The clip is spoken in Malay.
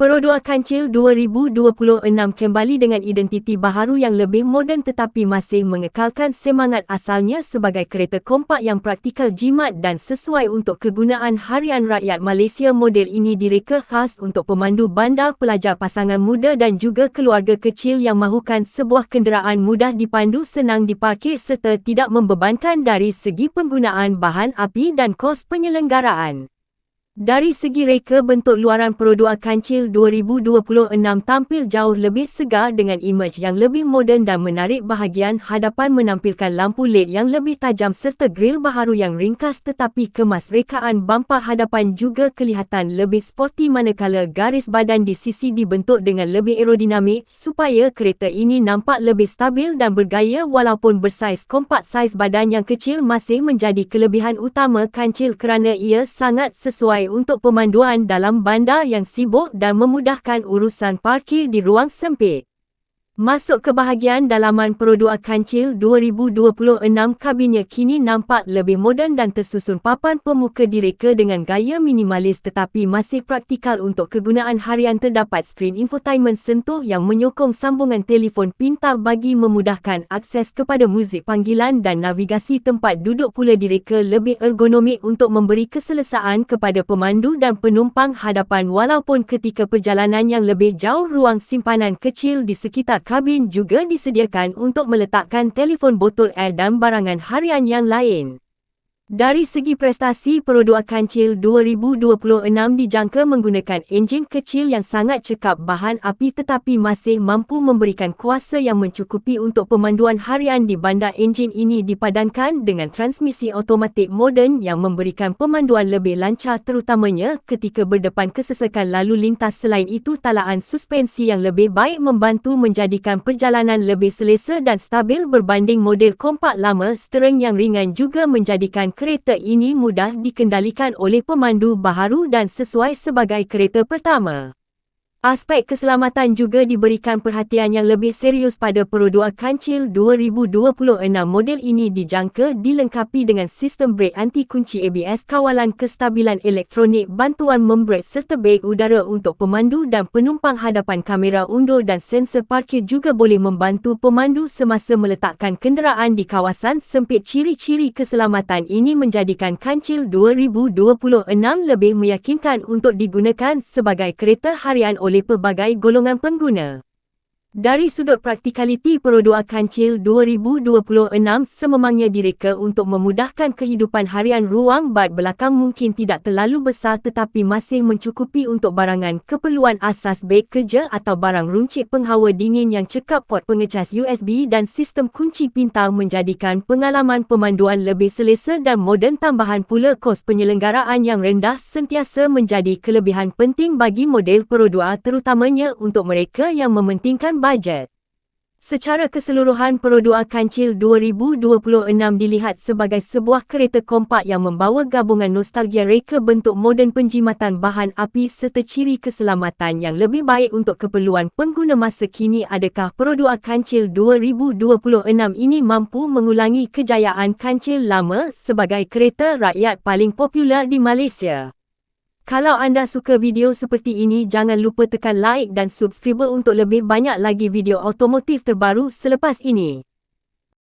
Perodua Kancil 2026 kembali dengan identiti baharu yang lebih moden tetapi masih mengekalkan semangat asalnya sebagai kereta kompak yang praktikal, jimat dan sesuai untuk kegunaan harian rakyat Malaysia. Model ini direka khas untuk pemandu bandar, pelajar, pasangan muda dan juga keluarga kecil yang mahukan sebuah kenderaan mudah dipandu, senang diparkir serta tidak membebankan dari segi penggunaan bahan api dan kos penyelenggaraan. Dari segi reka, bentuk luaran Perodua Kancil 2026 tampil jauh lebih segar dengan imej yang lebih moden dan menarik. Bahagian hadapan menampilkan lampu LED yang lebih tajam serta grill baharu yang ringkas tetapi kemas. Rekaan bumper hadapan juga kelihatan lebih sporty manakala garis badan di sisi dibentuk dengan lebih aerodinamik supaya kereta ini nampak lebih stabil dan bergaya. Walaupun bersaiz kompak, saiz badan yang kecil masih menjadi kelebihan utama Kancil kerana ia sangat sesuai untuk pemanduan dalam bandar yang sibuk dan memudahkan urusan parkir di ruang sempit. Masuk ke bahagian dalaman Perodua Kancil 2026, kabinnya kini nampak lebih moden dan tersusun. Papan pemuka direka dengan gaya minimalis tetapi masih praktikal untuk kegunaan harian. Terdapat skrin infotainment sentuh yang menyokong sambungan telefon pintar bagi memudahkan akses kepada muzik panggilan dan navigasi. Tempat duduk pula direka lebih ergonomik untuk memberi keselesaan kepada pemandu dan penumpang hadapan. Walaupun ketika perjalanan yang lebih jauh, ruang simpanan kecil di sekitar kabin juga disediakan untuk meletakkan telefon, botol air dan barangan harian yang lain. Dari segi prestasi, Perodua Kancil 2026 dijangka menggunakan enjin kecil yang sangat cekap bahan api tetapi masih mampu memberikan kuasa yang mencukupi untuk pemanduan harian di bandar. Enjin ini dipadankan dengan transmisi automatik moden yang memberikan pemanduan lebih lancar terutamanya ketika berdepan kesesakan lalu lintas. Selain itu, talaan suspensi yang lebih baik membantu menjadikan perjalanan lebih selesa dan stabil berbanding model kompak lama. Steering yang ringan juga menjadikan kereta ini mudah dikendalikan oleh pemandu baharu dan sesuai sebagai kereta pertama. Aspek keselamatan juga diberikan perhatian yang lebih serius pada Perodua Kancil 2026. Model ini dijangka dilengkapi dengan sistem brek anti kunci ABS, kawalan kestabilan elektronik, bantuan membrek serta beg udara untuk pemandu dan penumpang hadapan. Kamera undur dan sensor parkir juga boleh membantu pemandu semasa meletakkan kenderaan di kawasan sempit. Ciri-ciri keselamatan ini menjadikan Kancil 2026 lebih meyakinkan untuk digunakan sebagai kereta harian oleh pelbagai golongan pengguna. Dari sudut praktikaliti, Perodua Kancil 2026 sememangnya direka untuk memudahkan kehidupan harian. Ruang bak belakang mungkin tidak terlalu besar tetapi masih mencukupi untuk barangan keperluan asas, beg kerja atau barang runcit penghawa dingin yang cekap. Port pengecas USB dan sistem kunci pintar menjadikan pengalaman pemanduan lebih selesa dan moden. Tambahan pula, kos penyelenggaraan yang rendah sentiasa menjadi kelebihan penting bagi model Perodua, terutamanya untuk mereka yang mementingkan bajet. Secara keseluruhan, Perodua Kancil 2026 dilihat sebagai sebuah kereta kompak yang membawa gabungan nostalgia, reka bentuk moden, penjimatan bahan api serta ciri keselamatan yang lebih baik untuk keperluan pengguna masa kini. Adakah Perodua Kancil 2026 ini mampu mengulangi kejayaan Kancil lama sebagai kereta rakyat paling popular di Malaysia? Kalau anda suka video seperti ini, jangan lupa tekan like dan subscribe untuk lebih banyak lagi video otomotif terbaru selepas ini.